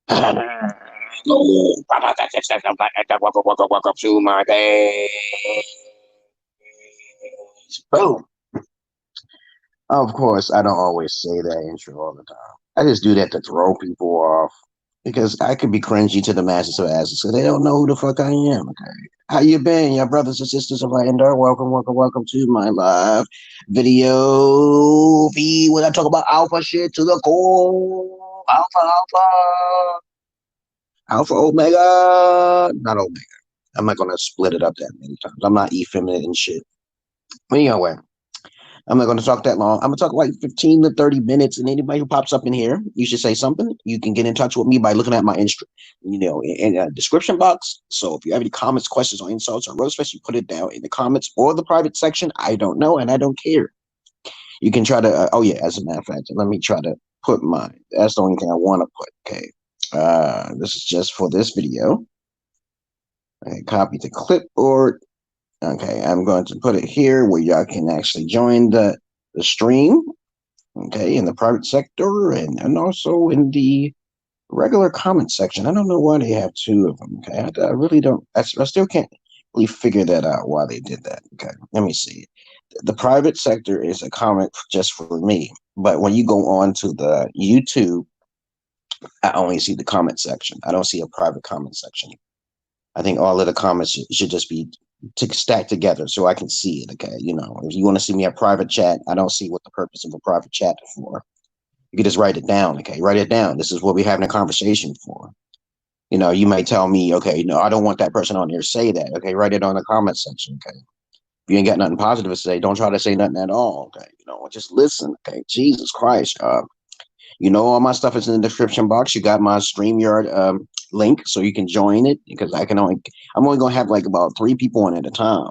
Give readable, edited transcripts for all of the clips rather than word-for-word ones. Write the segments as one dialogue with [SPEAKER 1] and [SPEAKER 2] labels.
[SPEAKER 1] Welcome to my day. Boom. Of course, I don't always say that intro all the time. I just do that to throw people off because I could be cringy to the masses of asses so they don't know who the fuck I am. Okay, how you been, your brothers and sisters of Ender? Welcome to my live video feed when I talk about alpha shit to the core. Alpha, Omega, not Omega. I'm not gonna split it up that many times. I'm not effeminate and shit. But anyway, I'm not going to talk that long. I'm going to talk like 15 to 30 minutes. And anybody who pops up in here, you should say something. You can get in touch with me by looking at my in a description box. So if you have any comments, questions, or insults or roast you put it down in the comments or the private section. I don't know, and I don't care. You can try to. Oh yeah, as a matter of fact, let me try to put mine. That's the only thing I want to put. Okay. This is just for this video. Okay, copy the clipboard. Okay, I'm going to put it here where y'all can actually join the stream, okay, in the private sector and also in the regular comment section. I don't know why they have two of them, okay? I really don't, I still can't really figure that out, why they did that, okay? Let me see. The private sector is a comment just for me, but when you go on to the YouTube, I only see the comment section. I don't see a private comment section. I think all of the comments should just be stacked together so I can see it. Okay, if you want to see me a private chat, I don't see what the purpose of a private chat is for. You can just write it down. Okay, write it down. This is what we're having a conversation for. You might tell me, okay, no, I don't want that person on here to say that. Okay, write it on the comment section. Okay, if you ain't got nothing positive to say, don't try to say nothing at all. Okay, just listen. Okay, Jesus Christ. All my stuff is in the description box. You got my StreamYard link, so you can join it because I'm only gonna have like about 3 people on at a time.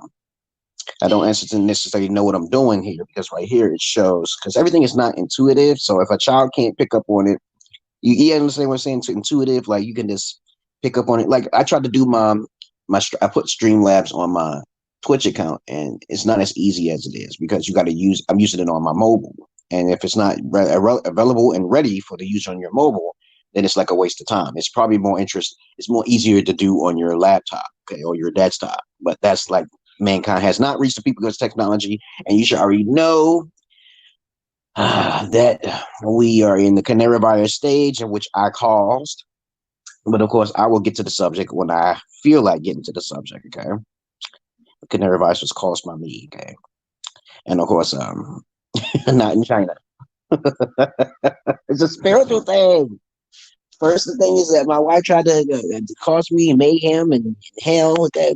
[SPEAKER 1] I don't necessarily know what I'm doing here because right here it shows because everything is not intuitive. So if a child can't pick up on it, you understand what I'm saying? To intuitive, like you can just pick up on it. Like I tried to do I put Streamlabs on my Twitch account, and it's not as easy as it is because I'm using it on my mobile. And if it's not available and ready for the use on your mobile, then it's like a waste of time. It's probably it's more easier to do on your laptop, okay, or your desktop. But that's like mankind has not reached the people because technology, and you should already know that we are in the canary virus stage, in which I caused. But of course, I will get to the subject when I feel like getting to the subject, okay? The canary virus was caused by me, okay? And of course, not in China. It's a spiritual thing. First, the thing is that my wife tried to cause me mayhem and hell. Okay,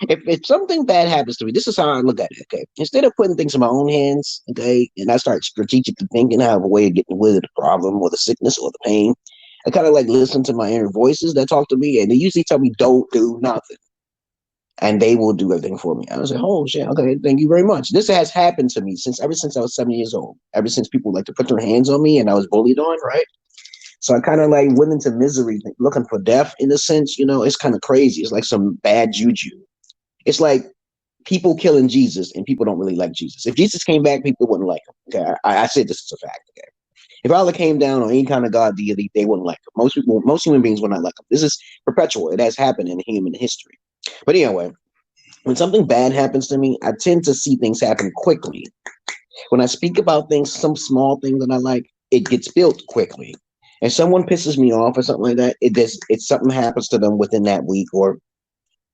[SPEAKER 1] if something bad happens to me, this is how I look at it. Okay, instead of putting things in my own hands, okay, and I start strategically thinking, I have a way of getting rid of the problem or the sickness or the pain. I kind of like listen to my inner voices that talk to me, and they usually tell me, "Don't do nothing." And they will do everything for me. I was like, oh shit, okay, thank you very much. This has happened to me ever since I was 7 years old. Ever since people like to put their hands on me and I was bullied on, right? So I kind of like went into misery, looking for death in a sense. It's kind of crazy. It's like some bad juju. It's like people killing Jesus and people don't really like Jesus. If Jesus came back, people wouldn't like him. Okay, I said this is a fact. Okay, if Allah came down on any kind of God deity, they wouldn't like him. Most human beings would not like him. This is perpetual. It has happened in human history. But anyway, when something bad happens to me, I tend to see things happen quickly. When I speak about things, some small thing that I like, it gets built quickly. If someone pisses me off or something like that, it's something happens to them within that week, or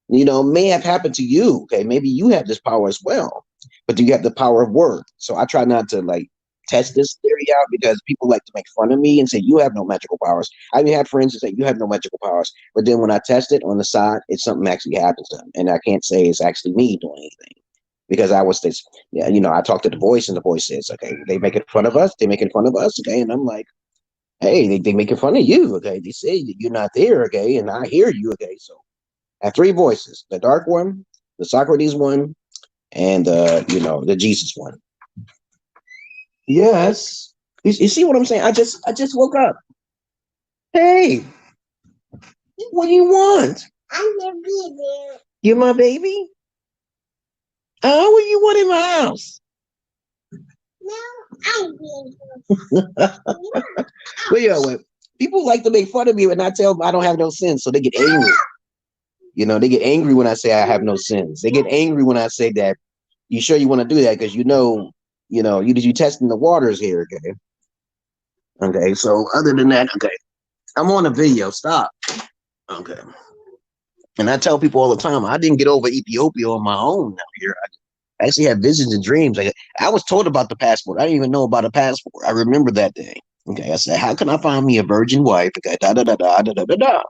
[SPEAKER 1] may have happened to you. Okay, maybe you have this power as well, but do you have the power of word? So I try not to like test this theory out because people like to make fun of me and say you have no magical powers. I even have friends that say you have no magical powers, but then when I test it on the side, it's something actually happens to them, and I can't say it's actually me doing anything because I was this. Yeah, I talked to the voice, and the voice says, "Okay, they making fun of us. They making fun of us." Okay, and I'm like, "Hey, they making fun of you." Okay, they say that you're not there. Okay, and I hear you. Okay, so I have 3 voices: the dark one, the Socrates one, and the Jesus one. Yes. You see what I'm saying? I just woke up. Hey, what do you want? I'm your baby. You're my baby? Oh, what do you want in my house? No, I'm baby. Well, yeah, People like to make fun of me when I tell them I don't have no sins, so they get angry. You know, they get angry when I say I have no sins. They get angry when I say that. You sure you want to do that? Because you testing the waters here, okay? Okay, so other than that, okay, I'm on a video. Stop. Okay. And I tell people all the time, I didn't get over Ethiopia on my own now here. I actually had visions and dreams. I was told about the passport. I didn't even know about a passport. I remember that day. Okay, I said, how can I find me a virgin wife? Okay, da da da da da da da da.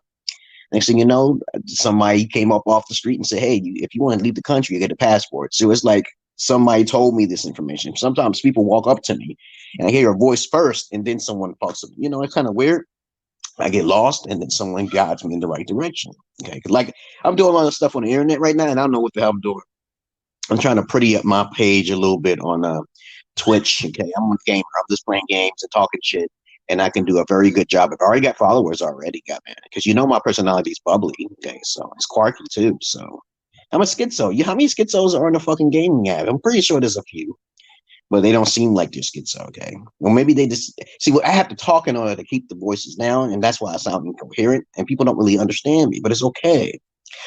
[SPEAKER 1] Next thing you know, somebody came up off the street and said, hey, if you want to leave the country, you get a passport. So it's like somebody told me this information. Sometimes people walk up to me and I hear a voice first and then someone talks to me. You know, it's kind of weird. I get lost and then someone guides me in the right direction. Okay, like I'm doing a lot of stuff on the internet right now and I don't know what the hell I'm doing. I'm trying to pretty up my page a little bit on Twitch. Okay, I'm a gamer. I'm just playing games and talking shit, and I can do a very good job. I've already got followers already, man, because you know my personality is bubbly. Okay, so it's quirky too. So I'm a schizo. How many schizos are in the fucking gaming app? I'm pretty sure there's a few, but they don't seem like they're schizo. Okay, well maybe they just see. I have to talk in order to keep the voices down, and that's why I sound incoherent, and people don't really understand me. But it's okay.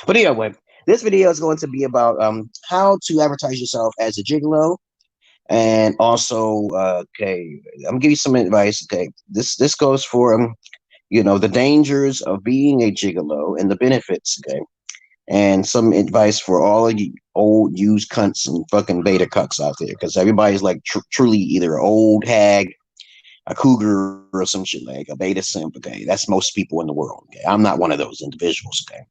[SPEAKER 1] But anyway, this video is going to be about how to advertise yourself as a gigolo, and also okay, I'm gonna give you some advice. Okay, this goes for the dangers of being a gigolo and the benefits. Okay, and some advice for all of you old used cunts and fucking beta cucks out there, because everybody's like truly either an old hag, a cougar, or some shit like a beta simp. Okay, that's most people in the world. Okay, I'm not one of those individuals. Okay.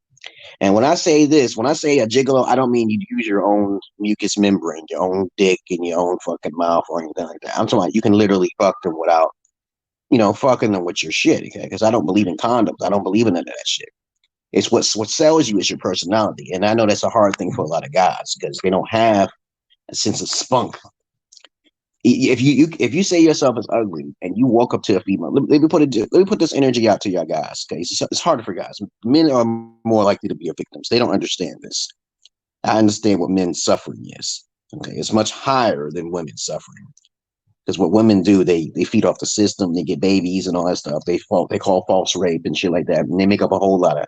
[SPEAKER 1] And when I say this, when I say a gigolo, I don't mean you use your own mucous membrane, your own dick in your own fucking mouth or anything like that. I'm talking about you can literally fuck them without, fucking them with your shit, okay? Because I don't believe in condoms. I don't believe in none of that shit. It's what sells you is your personality. And I know that's a hard thing for a lot of guys because they don't have a sense of spunk. If you say yourself is ugly and you walk up to a female, let me put this energy out to y'all guys. Okay, it's harder for guys. Men are more likely to be victims. They don't understand this. I understand what men's suffering is. Okay, it's much higher than women's suffering because what women do, they feed off the system. They get babies and all that stuff. They call false rape and shit like that, and they make up a whole lot of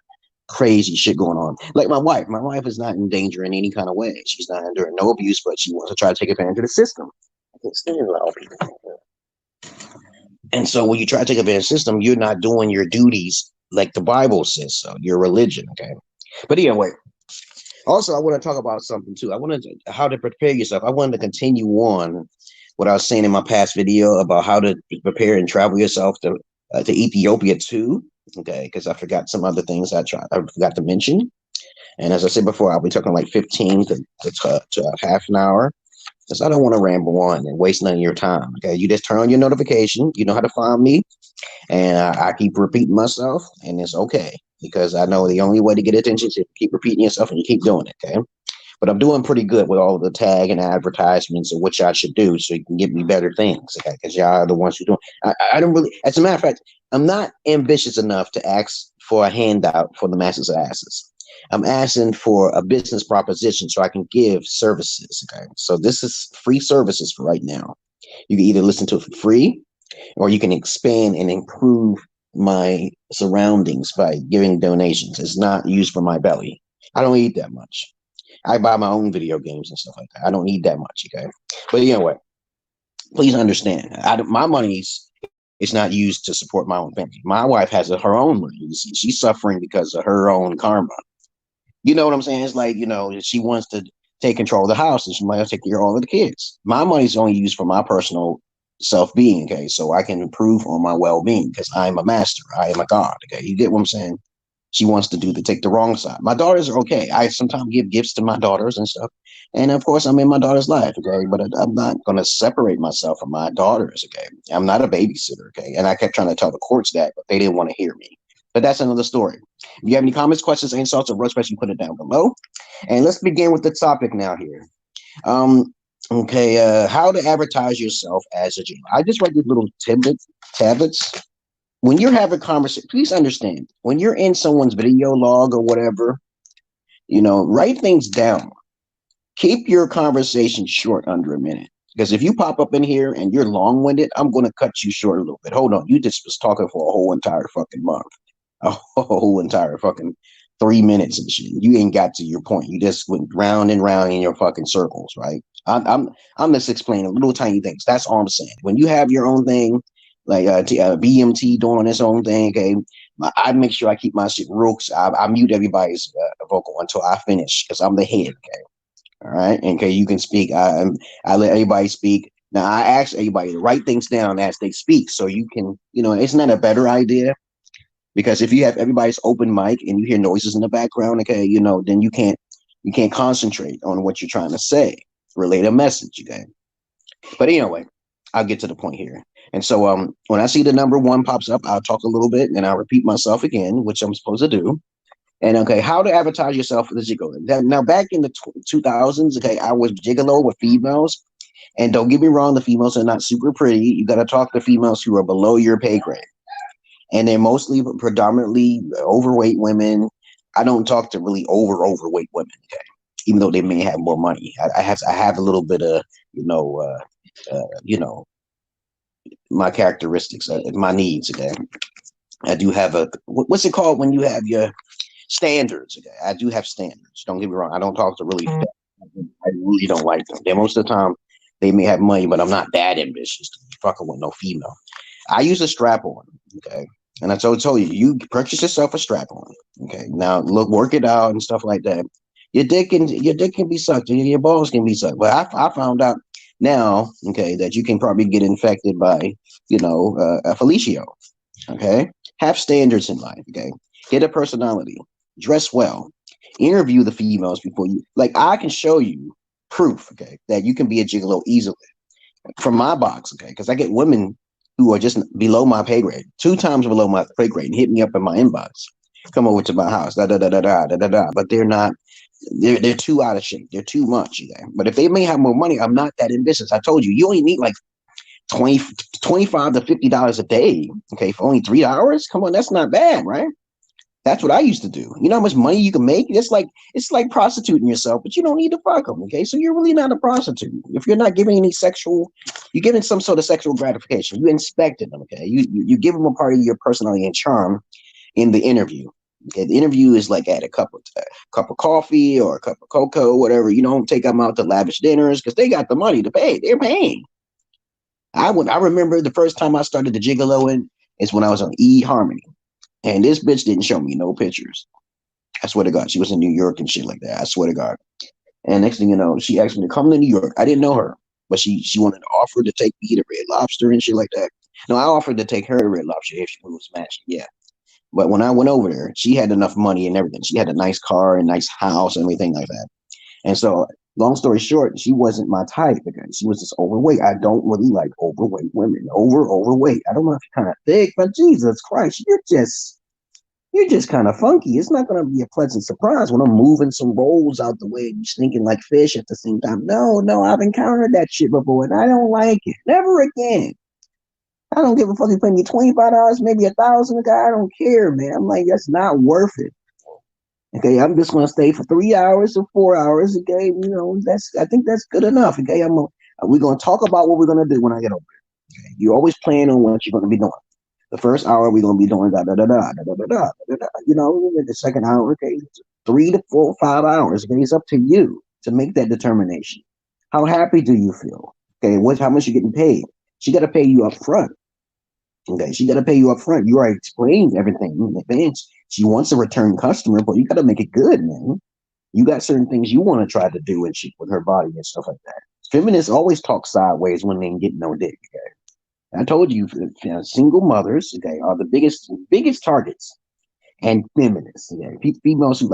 [SPEAKER 1] crazy shit going on. Like my wife. My wife is not in danger in any kind of way. She's not under no abuse, but she wants to try to take advantage of the system. And so when you try to take advantage of the system, you're not doing your duties like the Bible says so, your religion, okay? But anyway, also I want to talk about something too. I wanted how to prepare yourself. I wanted to continue on what I was saying in my past video about how to prepare and travel yourself to Ethiopia too, okay? Because I forgot some other things I forgot to mention. And as I said before, I'll be talking like 15 to half an hour. Because I don't want to ramble on and waste none of your time. Okay, you just turn on your notification. You know how to find me, and I keep repeating myself, and it's okay because I know the only way to get attention is to keep repeating yourself and you keep doing it. Okay, but I'm doing pretty good with all of the tag and advertisements of what y'all should do, so you can give me better things. Okay, because y'all are the ones who do. I don't really. As a matter of fact, I'm not ambitious enough to ask for a handout for the masses of asses. I'm asking for a business proposition so I can give services. Okay, so this is free services for right now. You can either listen to it for free, or you can expand and improve my surroundings by giving donations. It's not used for my belly. I don't eat that much. I buy my own video games and stuff like that. I don't need that much. Okay, but anyway, please understand. My money's it's not used to support my own family. My wife has her own money. She's suffering because of her own karma. You know what I'm saying? It's like, she wants to take control of the house and she might have to take care of all of the kids. My money's only used for my personal self-being, okay? So I can improve on my well-being because I am a master. I am a god, okay? You get what I'm saying? She wants to take the wrong side. My daughters are okay. I sometimes give gifts to my daughters and stuff. And of course, I'm in my daughter's life, okay? But I'm not going to separate myself from my daughters, okay? I'm not a babysitter, okay? And I kept trying to tell the courts that, but they didn't want to hear me. But that's another story. If you have any comments, questions, insults, or roast questions, put it down below. And let's begin with the topic now here. Okay, how to advertise yourself as a genius. I just write these little tablets. When you're having conversation, please understand, when you're in someone's video log or whatever, write things down. Keep your conversation short, under a minute. Because if you pop up in here and you're long-winded, I'm going to cut you short a little bit. Hold on. You just was talking for a whole entire fucking month. A whole entire fucking 3 minutes and shit. You ain't got to your point. You just went round and round in your fucking circles, right? I'm just explaining little tiny things. That's all I'm saying. When you have your own thing, like BMT doing its own thing, okay, I make sure I keep my shit real. I mute everybody's vocal until I finish because I'm the head, okay? All right. And okay, you can speak. I let everybody speak. Now I ask everybody to write things down as they speak, so you can, isn't that a better idea? Because if you have everybody's open mic and you hear noises in the background, okay, then you can't concentrate on what you're trying to say, relate a message, okay. But anyway, I'll get to the point here. And so when I see the number 1 pops up, I'll talk a little bit and I'll repeat myself again, which I'm supposed to do. And okay, how to advertise yourself as a gigolo. Now, back in the 2000s, okay, I was gigolo with females. And don't get me wrong, the females are not super pretty. You got to talk to females who are below your pay grade. And they're mostly predominantly overweight women. I don't talk to really overweight women, okay, even though they may have more money. I have a little bit of, my characteristics, my needs, okay. I do have what's it called when you have your standards, okay? I do have standards. Don't get me wrong. I don't talk to really, I really don't like them. Most of the time, they may have money, but I'm not that ambitious to be fucking with no female. I use a strap on, okay? And I told you, you purchase yourself a strap on, okay? Now, look, work it out and stuff like that. Your dick can be sucked, your balls can be sucked. But I found out now, okay, that you can probably get infected by, a fellatio, okay? Have standards in life, okay? Get a personality, dress well, interview the females before you. Like, I can show you proof, okay, that you can be a gigolo easily from my box, okay? Because I get women who are just below my pay grade, 2 times below my pay grade, and hit me up in my inbox. Come over to my house, da da da da da da da da. But they're not. They're too out of shape. They're too much, okay? But if they may have more money, I'm not that ambitious. I told you, you only need like $25 to $50 a day, okay, for only 3 hours. Come on, that's not bad, right? That's what I used to do. You know how much money you can make? It's like prostituting yourself, but you don't need to fuck them, okay? So you're really not a prostitute. If you're not giving any you're giving some sort of sexual gratification. You inspected them, okay? You give them a part of your personality and charm in the interview. Okay? The interview is like at a cup of coffee or a cup of cocoa, whatever. You don't take them out to lavish dinners because they got the money to pay. They're paying. I remember the first time I started the gigoloing is when I was on eHarmony. And this bitch didn't show me no pictures. I swear to God, she was in New York and shit like that. I swear to God. And next thing you know, she asked me to come to New York. I didn't know her, but she wanted to offer to take me to Red Lobster and shit like that. No, I offered to take her to Red Lobster if she was matching. Yeah. But when I went over there, she had enough money and everything. She had a nice car and nice house and everything like that. And so, long story short, she wasn't my type again. She was just overweight. I don't really like overweight women. Overweight. I don't know if you're kind of thick, but Jesus Christ, you're just kind of funky. It's not going to be a pleasant surprise when I'm moving some rolls out the way and you're stinking like fish at the same time. No, I've encountered that shit before and I don't like it. Never again. I don't give a fuck. You pay me $25, maybe $1,000 a guy. I don't care, man. I'm like, that's not worth it. Okay, I'm just gonna stay for 3 hours or 4 hours. Okay, I think that's good enough. Okay, we're gonna talk about what we're gonna do when I get over there. Okay, you always plan on what you're gonna be doing. The first hour we're gonna be doing da da da da da da da da da da. The second hour, okay, 3 to 4, 5 hours. Okay, it's up to you to make that determination. How happy do you feel? Okay, how much you getting paid? She got to pay you up front. Okay, she got to pay you up front. You already explained everything in advance. She wants a return customer, but you got to make it good, man. You got certain things you want to try to do and shit with her body and stuff like that. Feminists always talk sideways when they ain't getting no dick. Okay, I told you, single mothers, okay, are the biggest targets, and feminists. Okay, females who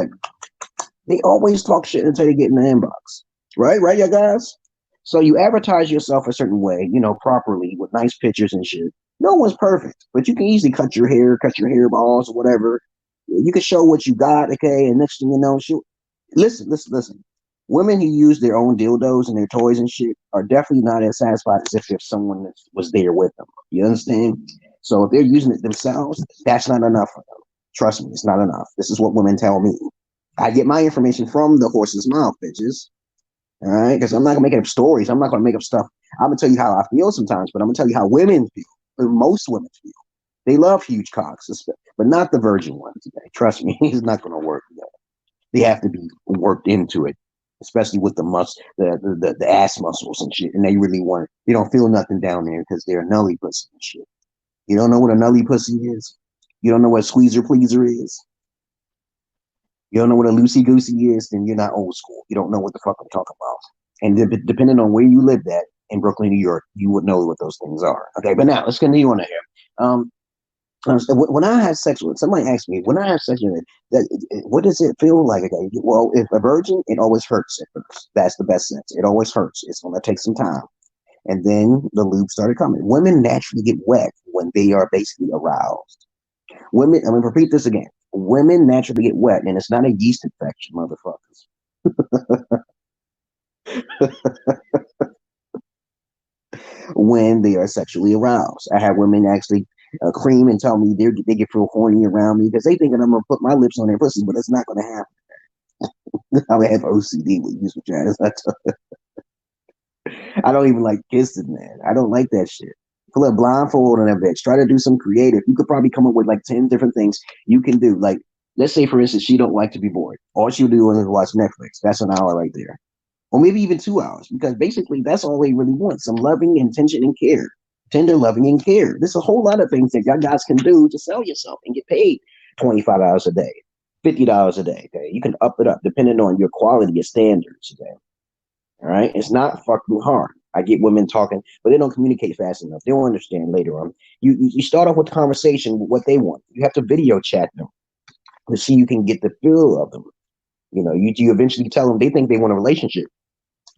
[SPEAKER 1] they always talk shit until they get in the inbox. Right, you guys. So you advertise yourself a certain way, properly with nice pictures and shit. No one's perfect, but you can easily cut your hair balls or whatever. You can show what you got, okay? And next thing you know, listen. Women who use their own dildos and their toys and shit are definitely not as satisfied as if someone was there with them. You understand? So if they're using it themselves, that's not enough for them. Trust me, it's not enough. This is what women tell me. I get my information from the horse's mouth, bitches. All right? Because I'm not going to make up stories. I'm not going to make up stuff. I'm gonna tell you how I feel sometimes, but I'm gonna tell you how women feel. Most women feel. They love huge cocks, but not the virgin ones. Okay? Trust me, it's not gonna work. They have to be worked into it, especially with the ass muscles and shit. And they really want. They don't feel nothing down there because they're a nully pussy and shit. You don't know what a nully pussy is. You don't know what a squeezer pleaser is. You don't know what a loosey goosey is. Then you're not old school. You don't know what the fuck I'm talking about. And depending on where you lived at in Brooklyn, New York, you would know what those things are. Okay, but now let's continue on here. When I have sex with somebody, asks me when I have sex with it, what does it feel like? Okay, well, if a virgin, it always hurts at first. That's the best sense. It always hurts. It's gonna take some time, and then the lube started coming. Women naturally get wet when they are basically aroused. Women, I'm gonna repeat this again. Women naturally get wet, and it's not a yeast infection, motherfuckers. When they are sexually aroused, I have women actually cream and tell me they get feel horny around me because they think that I'm gonna put my lips on their pussy, but it's not gonna happen. I have OCD with use vaginas. I don't even like kissing, man. I don't like that shit. Put a blindfold on that bitch. Try to do some creative. You could probably come up with like 10 different things you can do. Like, let's say, for instance, she don't like to be bored. All she'll do is watch Netflix. That's an hour right there. Or maybe even 2 hours, because basically that's all they really want. Some loving, attention, and care. Tender loving and care. There's a whole lot of things that y'all guys can do to sell yourself and get paid $25 a day, $50 a day. Okay, you can up it up depending on your quality, your standards. Okay, all right. It's not fucking hard. I get women talking, but they don't communicate fast enough. They won't understand later on. You start off with the conversation with what they want. You have to video chat them to see you can get the feel of them. You know, you eventually tell them they think they want a relationship.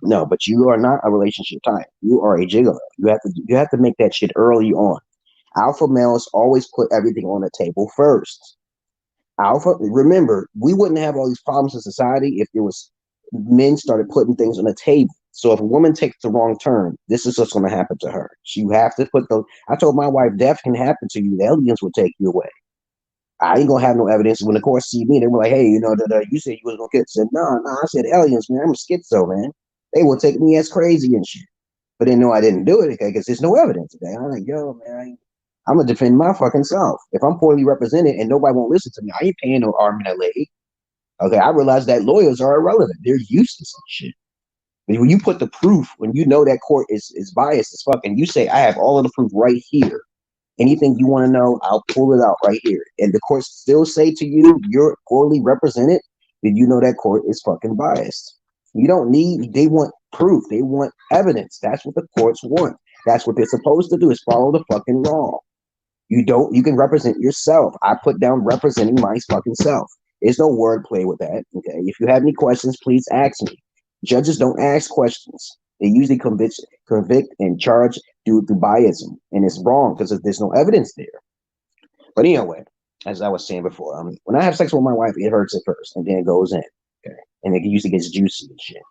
[SPEAKER 1] No, but you are not a relationship type. You are a gigolo. You have to make that shit early on. Alpha males always put everything on the table first. Alpha, remember, we wouldn't have all these problems in society if there was men started putting things on the table. So if a woman takes the wrong turn, this is what's going to happen to her. You have to put those. I told my wife, death can happen to you. The aliens will take you away. I ain't gonna have no evidence. When the court see me, they were like, "Hey, you said you was gonna get." I said, "No, no." I said, "Aliens, man. I'm a schizo, man. They will take me as crazy and shit." But they know I didn't do it, okay? Because there's no evidence, okay? I'm like, yo, man, I'm gonna defend my fucking self. If I'm poorly represented and nobody won't listen to me, I ain't paying no arm and a leg. Okay, I realize that lawyers are irrelevant. They're useless and shit. But when you put the proof, when you know that court is biased as fuck, and you say, I have all of the proof right here. Anything you want to know, I'll pull it out right here. And the courts still say to you, you're poorly represented, then you know that court is fucking biased. You don't need, they want proof. They want evidence. That's what the courts want. That's what they're supposed to do, is follow the fucking law. You can represent yourself. I put down representing my fucking self. There's no wordplay with that. Okay. If you have any questions, please ask me. Judges don't ask questions. They usually convict and charge due to biasm. And it's wrong because there's no evidence there. But anyway, as I was saying before, when I have sex with my wife, it hurts at first and then it goes in. Okay. And it usually gets juicy and shit.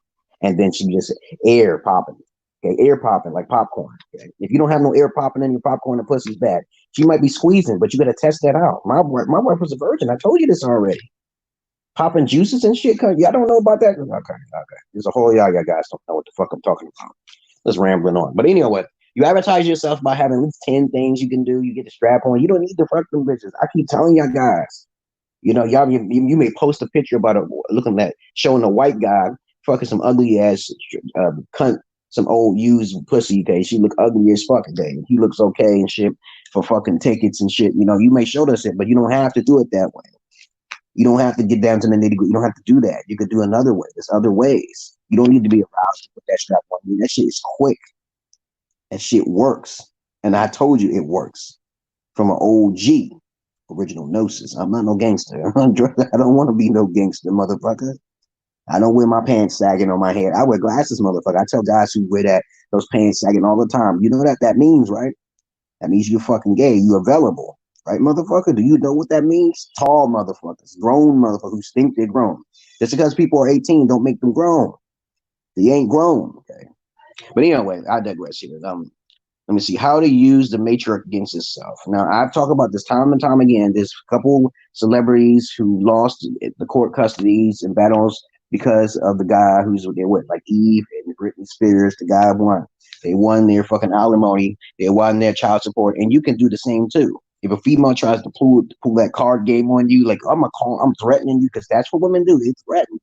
[SPEAKER 1] And then she just air popping. Okay, air popping like popcorn. Okay? If you don't have no air popping in your popcorn, the pussy's bad. She might be squeezing, but you got to test that out. My wife was a virgin. I told you this already. Popping juices and shit. Y'all don't know about that? Okay. There's a whole y'all guys don't know what the fuck I'm talking about. Let's rambling on. But anyway, you advertise yourself by having at least 10 things you can do. You get the strap on. You don't need to fuck them bitches. I keep telling y'all guys. You know, y'all you may post a picture about looking at showing a white guy fucking some ugly ass cunt, some old used pussy. Okay, she look ugly as fuck. Okay, he looks okay and shit for fucking tickets and shit. You know, you may show us it, but you don't have to do it that way. You don't have to get down to the nitty gritty. You don't have to do that. You could do another way. There's other ways. You don't need to be aroused with that strap on. I mean, that shit is quick. That shit works. And I told you it works. From an OG, original Gnosis. I'm not no gangster. I don't want to be no gangster, motherfucker. I don't wear my pants sagging on my head. I wear glasses, motherfucker. I tell guys who wear those pants sagging all the time. You know what that means, right? That means you're fucking gay. You're available. Right, motherfucker? Do you know what that means? Tall motherfuckers, grown motherfuckers who think they're grown. Just because people are 18 don't make them grown. They ain't grown, okay? But anyway, I digress here. Let me see how to use the matriarch against itself. Now, I've talked about this time and time again. There's a couple celebrities who lost the court custodies and battles because of the guy who's there with, like Eve and Britney Spears. The guy won. They won their fucking alimony. They won their child support, and you can do the same too. If a female tries to pull that card game on you, like I'm threatening you, because that's what women do. They threaten.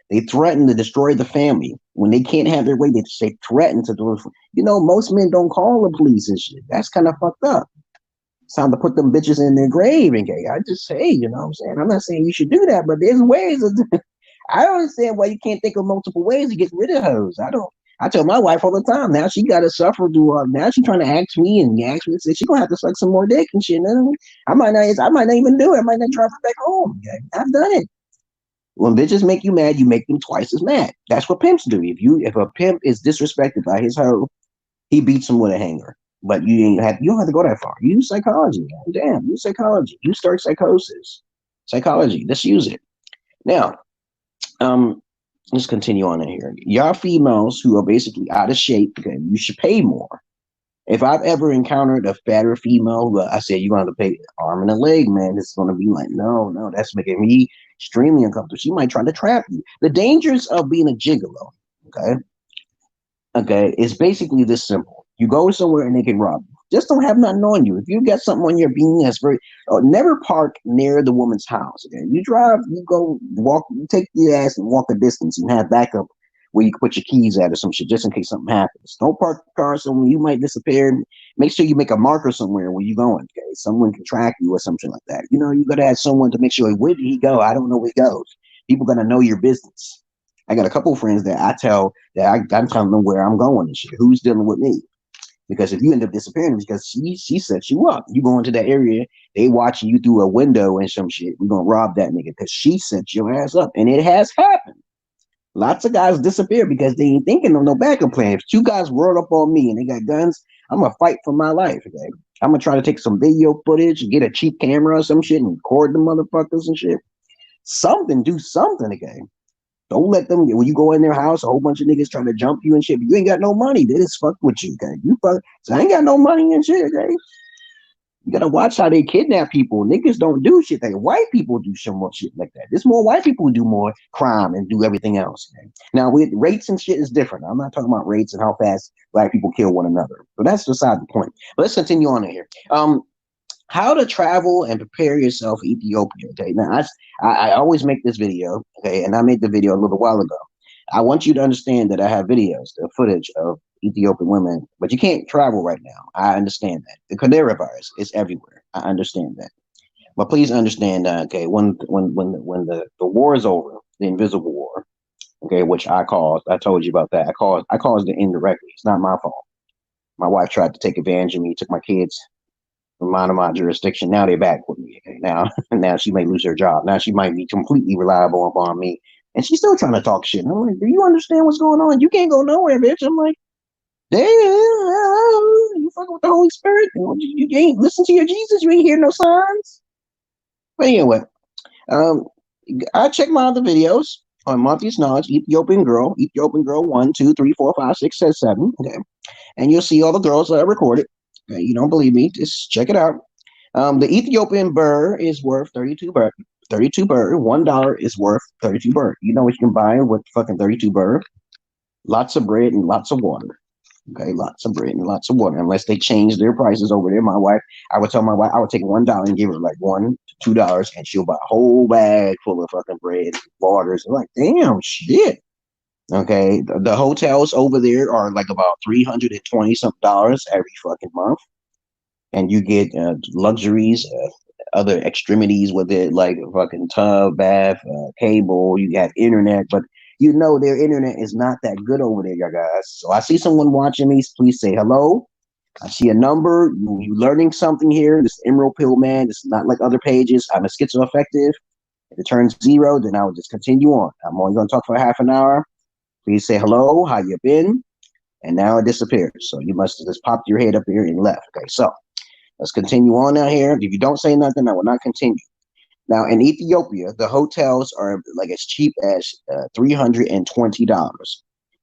[SPEAKER 1] They threaten to destroy the family. When they can't have their way, they threaten to do it. Most men don't call the police and shit. That's kind of fucked up. It's time to put them bitches in their grave. And I just say, what I'm saying? I'm not saying you should do that, but there's ways. I don't understand why you can't think of multiple ways to get rid of hoes. I tell my wife all the time. Now she got to suffer through. Now she's trying to ask me and say she's gonna have to suck some more dick and shit. I might not even do it. I might not drive her back home. Okay? I've done it. When bitches make you mad, you make them twice as mad. That's what pimps do. If a pimp is disrespected by his hoe, he beats him with a hanger. But you don't have to go that far. Use psychology. Damn, use psychology. Use start psychosis. Psychology. Let's use it. Now, let's continue on in here. Y'all females who are basically out of shape, okay, you should pay more. If I've ever encountered a fatter female, I said, you're going to pay arm and a leg, man. It's going to be like, no, that's making me extremely uncomfortable. She might try to trap you. The dangers of being a gigolo, okay, it's basically this simple. You go somewhere and they can rob you. Just don't have nothing on you. If you got something on your being that's never park near the woman's house. Okay, you drive, you go walk, you take your ass and walk a distance and have backup where you can put your keys at or some shit, just in case something happens. Don't park the car somewhere you might disappear. Make sure you make a marker somewhere where you're going. Okay, someone can track you or something like that. You got to have someone to make sure, where did he go? I don't know where he goes. People gonna know your business. I got a couple of friends that I tell that I'm telling them where I'm going and shit. Who's dealing with me? Because if you end up disappearing, because she sets you up, you go into that area, they watching you through a window and some shit. We're gonna rob that nigga because she set your ass up, and it has happened. Lots of guys disappear because they ain't thinking of no backup plan. If two guys roll up on me and they got guns, I'm gonna fight for my life. Okay, I'm gonna try to take some video footage and get a cheap camera or some shit and record the motherfuckers and shit. Do something. Okay, don't let them. When you go in their house, a whole bunch of niggas trying to jump you and shit. But you ain't got no money. They just fuck with you. Okay, so I ain't got no money and shit. Okay. You gotta watch how they kidnap people. Niggas don't do shit like white people do so much shit like that. There's more white people who do more crime and do everything else. Okay? Now, with rates and shit is different. I'm not talking about rates and how fast black people kill one another. But that's beside the point. But let's continue on in here. How to travel and prepare yourself for Ethiopia. Okay. Now, I always make this video. Okay, and I made the video a little while ago. I want you to understand that I have videos, the footage of Ethiopian women, but you can't travel right now. I understand that. The coronavirus is everywhere. I understand that. But please understand that, okay, when the war is over, the invisible war, okay, which I told you about that. I caused it indirectly. It's not my fault. My wife tried to take advantage of me, took my kids from out of my jurisdiction. Now they're back with me. Okay, now she may lose her job. Now she might be completely reliable upon me. And she's still trying to talk shit. And I'm like, do you understand what's going on? You can't go nowhere, bitch. I'm like, damn, you fucking with the Holy Spirit. You ain't listen to your Jesus. You ain't hear no signs. But anyway, I check my other videos on Monty's Knowledge, Ethiopian Girl 1, 2, 3, 4, 5, 6, 7, 7. Okay. And you'll see all the girls that I recorded. Okay. You don't believe me? Just check it out. The Ethiopian birr is worth 32 birr. 32 birr. $1 is worth 32 birr. You know what you can buy with fucking 32 birr? Lots of bread and lots of water. Okay, lots of bread and lots of water. Unless they change their prices over there. I would tell my wife, I would take $1 and give her like $1 to $2, and she'll buy a whole bag full of fucking bread and waters. I'm like, damn shit. Okay, the hotels over there are like about $320 something every fucking month, and you get luxuries, other extremities with it, like a fucking tub, bath, cable. You got internet, but their internet is not that good over there, y'all guys. So I see someone watching me. Please say hello. I see a number. You learning something here. This Emerald Pill man. This is not like other pages. I'm a schizoaffective. If it turns 0, then I will just continue on. I'm only going to talk for half an hour. Please say hello. How you been? And now it disappears. So you must have just popped your head up here and left. Okay, so let's continue on out here. If you don't say nothing, I will not continue. Now, in Ethiopia, the hotels are like as cheap as $320.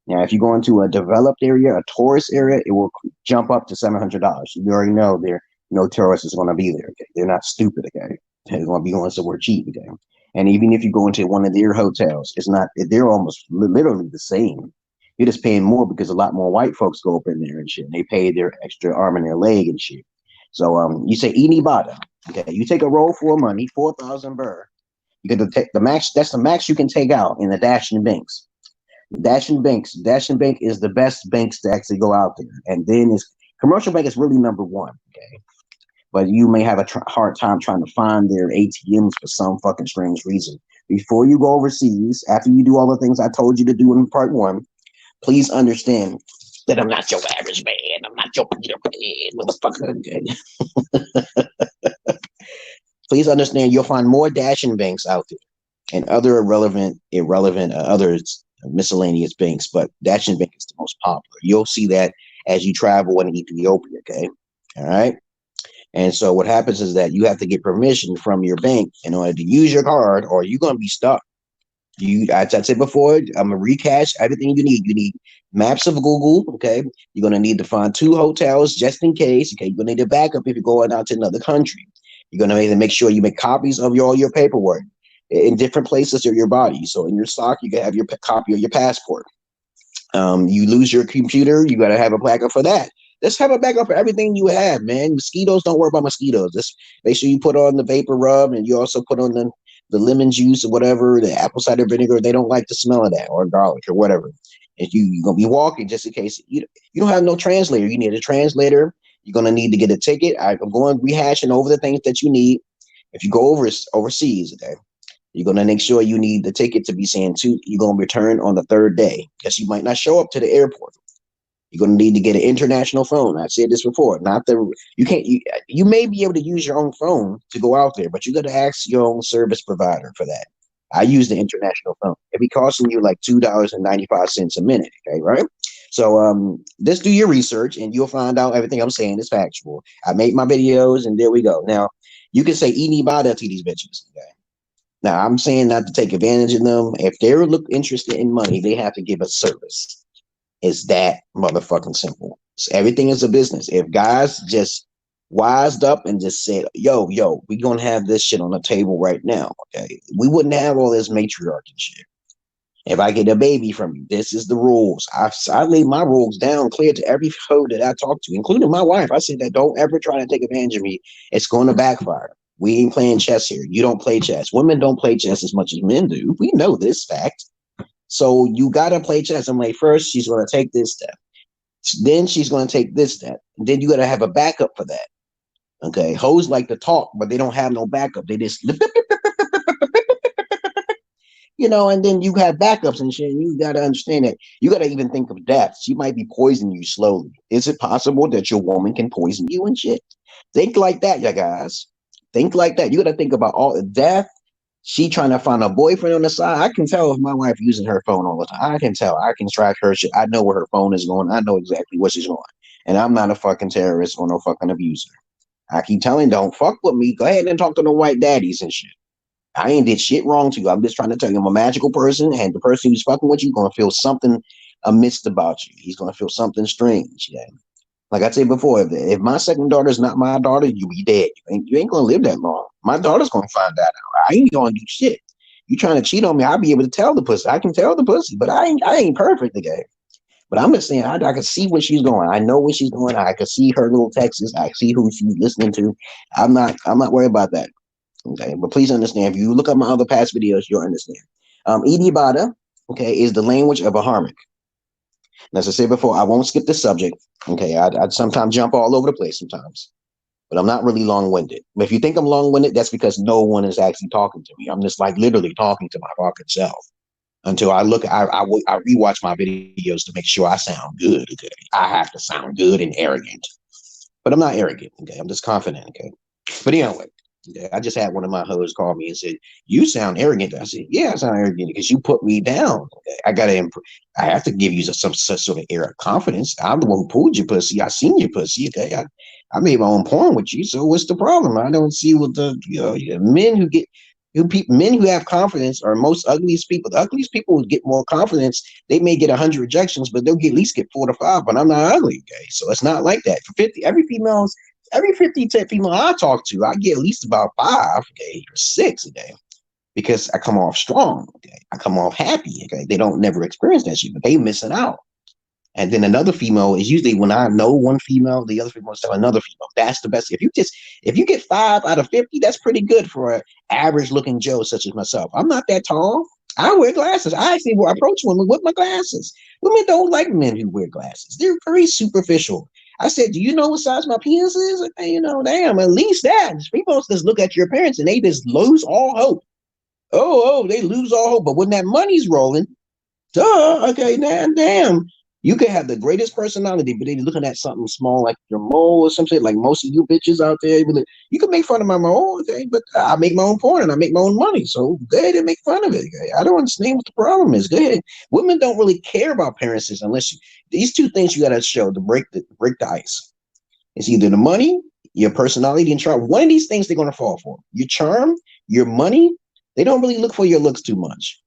[SPEAKER 1] Now, if you go into a developed area, a tourist area, it will jump up to $700. You already know no tourist is going to be there. Okay? They're not stupid. Okay, they're going to be going somewhere cheap. Okay, and even if you go into one of their hotels, they're almost literally the same. You're just paying more because a lot more white folks go up in there and shit. And they pay their extra arm and their leg and shit. So you say Inibada. Okay, you take a roll for money, 4,000 birr. You get to take the max. That's the max you can take out in the Dashing Banks. Dashing Bank is the best banks to actually go out there. And then is commercial bank is really number one. Okay, but you may have a hard time trying to find their ATMs for some fucking strange reason. Before you go overseas, after you do all the things I told you to do in part one, please understand that I'm not your average man. I'm not your Peter Pan, motherfucker. Please understand you'll find more Dashing Banks out there and other irrelevant, others miscellaneous banks, but Dashing Bank is the most popular. You'll see that as you travel in Ethiopia, okay? All right. And so what happens is that you have to get permission from your bank in order to use your card, or you're going to be stuck. As I said before, I'm going to recash everything you need. You need maps of Google, okay? You're going to need to find 2 hotels just in case, okay? You're going to need a backup if you're going out to another country. You're going to need to make sure you make copies of all your paperwork in different places of your body. So in your sock, you can have your copy of your passport. You lose your computer, you got to have a backup for that. Let's have a backup for everything you have, man. Mosquitoes, don't worry about mosquitoes. Just make sure you put on the vapor rub, and you also put on the lemon juice or whatever, the apple cider vinegar. They don't like the smell of that, or garlic or whatever. If you're going to be walking, just in case you don't have no translator, you need a translator. You're going to need to get a ticket. I'm going rehashing over the things that you need. If you go overseas, okay, you're going to make sure you need the ticket to be saying you're going to return on the 3rd day, because you might not show up to the airport. You're going to need to get an international phone. I said this before. You may be able to use your own phone to go out there, but you got to ask your own service provider for that. I use the international phone. It'll be costing you like $2.95 a minute. Okay, right? So just do your research, and you'll find out everything I'm saying is factual. I make my videos, and there we go. Now you can say "Inibada" to these bitches. Okay. Now I'm saying not to take advantage of them. If they're interested in money, they have to give us service. It's that motherfucking simple. So everything is a business. If guys just wised up and just said, yo, we gonna have this shit on the table right now, okay? We wouldn't have all this matriarch and shit. If I get a baby from you, this is the rules. I laid my rules down clear to every hoe that I talk to, including my wife. I said that don't ever try to take advantage of me. It's going to backfire. We ain't playing chess here. You don't play chess. Women don't play chess as much as men do. We know this fact. So you got to play chess. I'm like, first, she's going to take this step. Then she's going to take this step. Then you got to have a backup for that. Okay. Hoes like to talk, but they don't have no backup. They just, and then you have backups and shit. And you got to understand that. You got to even think of death. She might be poisoning you slowly. Is it possible that your woman can poison you and shit? Think like that, you guys. Think like that. You got to think about all the death. She trying to find a boyfriend on the side. I can tell if my wife using her phone all the time. I can tell. I can track her shit. I know where her phone is going. I know exactly where she's going. And I'm not a fucking terrorist or no fucking abuser. I keep telling, don't fuck with me. Go ahead and talk to the white daddies and shit. I ain't did shit wrong to you. I'm just trying to tell you I'm a magical person, and the person who's fucking with you gonna feel something amiss about you. He's gonna feel something strange. Yeah. Like I said before, if my second daughter is not my daughter, you be dead. You ain't gonna live that long. My daughter's gonna find that out. I ain't gonna do shit. You trying to cheat on me? I'll be able to tell the pussy. I can tell the pussy, but I ain't perfect again. But I'm just saying, I can see where she's going. I know where she's going. I can see her little texts. I see who she's listening to. I'm not worried about that. Okay, but please understand. If you look at my other past videos, you'll understand. Idibada, okay, is the language of a harmonic. As I said before, I won't skip the subject. Okay, I'd sometimes jump all over the place sometimes, but I'm not really long-winded. But if you think I'm long-winded, that's because no one is actually talking to me. I'm just like literally talking to my fucking self until I rewatch my videos to make sure I sound good. Okay, I have to sound good and arrogant, but I'm not arrogant. Okay, I'm just confident. Okay, but anyway. Yeah, I just had one of my hoes call me and said, "You sound arrogant." I said, "Yeah, I sound arrogant because you put me down. Okay? I have to give you some sort of air of confidence. I'm the one who pulled your pussy. I seen your pussy. Okay, I made my own porn with you. So what's the problem? I don't see what men who have confidence are most ugliest people. The ugliest people who get more confidence, they may get 100 rejections, but they'll at least get 4 to 5. But I'm not ugly. Okay, so it's not like that. For 50, every 50 female I talk to, I get at least about 5, okay, or 6 a day, because I come off strong, okay, I come off happy, okay. They don't never experience that shit, but they missing out. And then another female is usually when I know one female, the other female is telling another female. That's the best. If you get 5 out of 50, that's pretty good for an average looking Joe such as myself. I'm not that tall. I wear glasses. I actually approach women with my glasses. Women don't like men who wear glasses. They're very superficial. I said, do you know what size my penis is? Okay, damn, at least that. People just look at your appearance and they just lose all hope. Oh, they lose all hope. But when that money's rolling, okay, damn. You could have the greatest personality, but they're looking at something small like your mole or something, like most of you bitches out there. You can make fun of my mole, okay, but I make my own porn and I make my own money. So go ahead and make fun of it. Okay? I don't understand what the problem is. Go ahead. Women don't really care about appearances unless these two things you got to show to break the ice. It's either the money, your personality, and charm. One of these things they're going to fall for. Your charm, your money. They don't really look for your looks too much.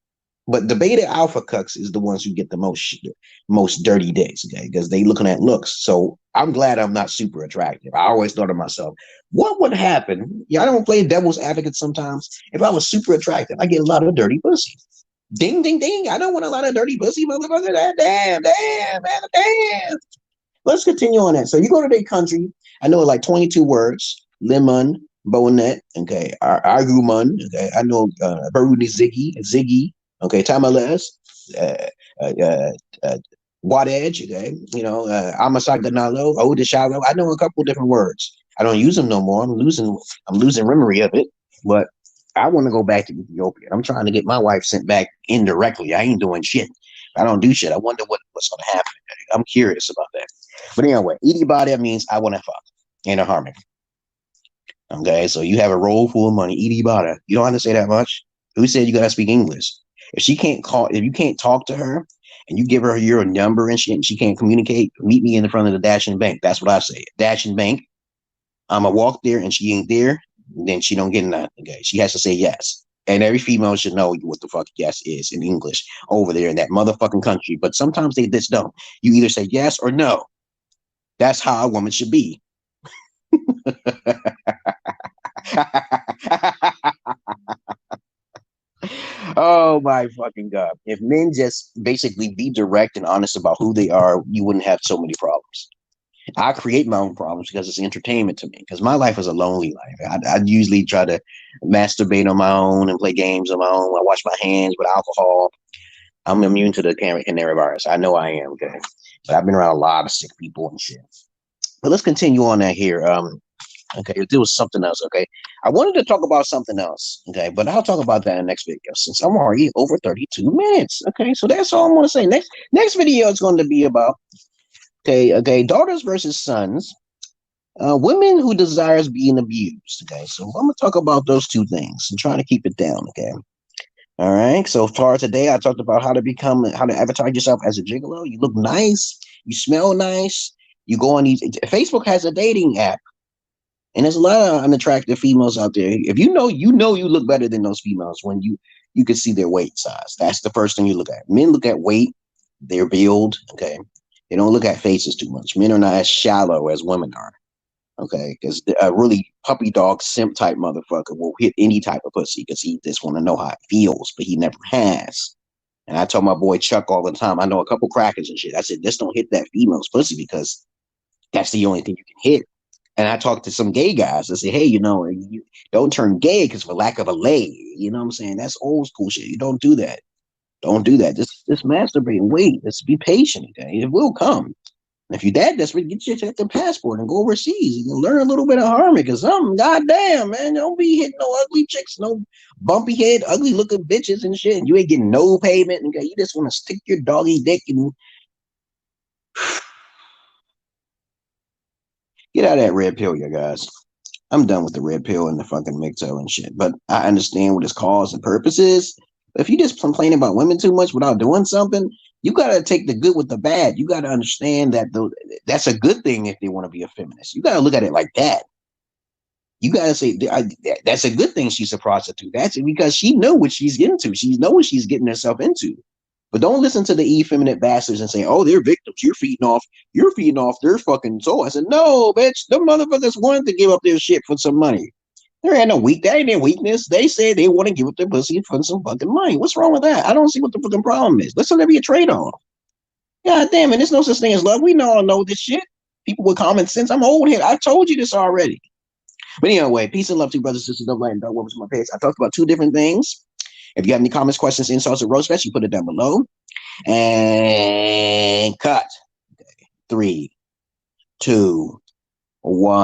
[SPEAKER 1] But the beta alpha cucks is the ones who get the most dirty days, okay? Because they looking at looks. So I'm glad I'm not super attractive. I always thought of myself, what would happen? Yeah, I don't play devil's advocate sometimes. If I was super attractive, I get a lot of dirty pussy. Ding, ding, ding. I don't want a lot of dirty pussy, motherfucker. Damn. Let's continue on that. So you go to their country. I know like 22 words. Lemon, bonnet, okay. Argument, okay. I know Baruni Ziggy. Okay, Tamales, Watt Edge, okay, Amasaganalo, Odishallow. I know a couple different words. I don't use them no more. I'm losing memory of it. But I want to go back to Ethiopia. I'm trying to get my wife sent back indirectly. I ain't doing shit. I don't do shit. I wonder what's going to happen. I'm curious about that. But anyway, Edibada means I want to fuck in a harmony. Okay, so you have a roll full of money. Edibada. You don't have to say that much. Who said you got to speak English? If you can't talk to her and you give her your number and shit and she can't communicate, meet me in the front of the Dashing Bank. That's what I say. Dashing Bank. I'ma walk there and she ain't there, then she don't get nothing. Okay. She has to say yes. And every female should know what the fuck yes is in English over there in that motherfucking country. But sometimes they just don't. You either say yes or no. That's how a woman should be. Oh my fucking God. If men just basically be direct and honest about who they are, you wouldn't have so many problems. I create my own problems because it's entertainment to me. Because my life is a lonely life. I usually try to masturbate on my own and play games on my own. I wash my hands with alcohol. I'm immune to the canary virus. I know I am, okay? But I've been around a lot of sick people and shit. But let's continue on that here. Okay, there was something else. Okay, I wanted to talk about something else. Okay, but I'll talk about that in the next video since I'm already over 32 minutes. Okay, so that's all I'm going to say. Next video is going to be about daughters versus sons, women who desires being abused. Okay, so I'm going to talk about those two things and trying to keep it down. Okay, all right. So far today, I talked about how to advertise yourself as a gigolo. You look nice, you smell nice. You go on these. Facebook has a dating app. And there's a lot of unattractive females out there. If you look better than those females when you can see their weight size. That's the first thing you look at. Men look at weight, their build, okay? They don't look at faces too much. Men are not as shallow as women are, okay? Because a really puppy dog simp type motherfucker will hit any type of pussy because he just want to know how it feels, but he never has. And I tell my boy Chuck all the time, I know a couple crackers and shit. I said, just don't hit that female's pussy because that's the only thing you can hit. And I talked to some gay guys. I say, hey, you don't turn gay because for lack of a lay. You know what I'm saying? That's old school shit. You don't do that. Don't do that. Just masturbate and wait. Just be patient. Okay? It will come. And if you're that desperate, get your fucking passport and go overseas. You can learn a little bit of harmony or something. Goddamn, man. Don't be hitting no ugly chicks, no bumpy head, ugly looking bitches and shit. And you ain't getting no payment. Okay? You just want to stick your doggy dick and get out of that red pill, you guys. I'm done with the red pill and the fucking mixo and shit. But I understand what its cause and purpose is. But if you just complain about women too much without doing something, you got to take the good with the bad. You got to understand that that's a good thing if they want to be a feminist. You got to look at it like that. You got to say, that's a good thing she's a prostitute. That's because she know what she's getting into. She know what she's getting herself into. But don't listen to the effeminate bastards and say, oh, they're victims. You're feeding off their fucking soul. I said, no, bitch, them motherfuckers wanted to give up their shit for some money. There ain't no that ain't their weakness. They say they want to give up their pussy for some fucking money. What's wrong with that? I don't see what the fucking problem is. Let's let there be a trade-off. God damn it, there's no such thing as love. We all know this shit. People with common sense. I'm old here. I told you this already. But anyway, peace and love to you, brothers and sisters. Don't let and don't to my page. I talked about two different things. If you have any comments, questions, insults, or roast fest, you put it down below. And cut. 3, 2, 1.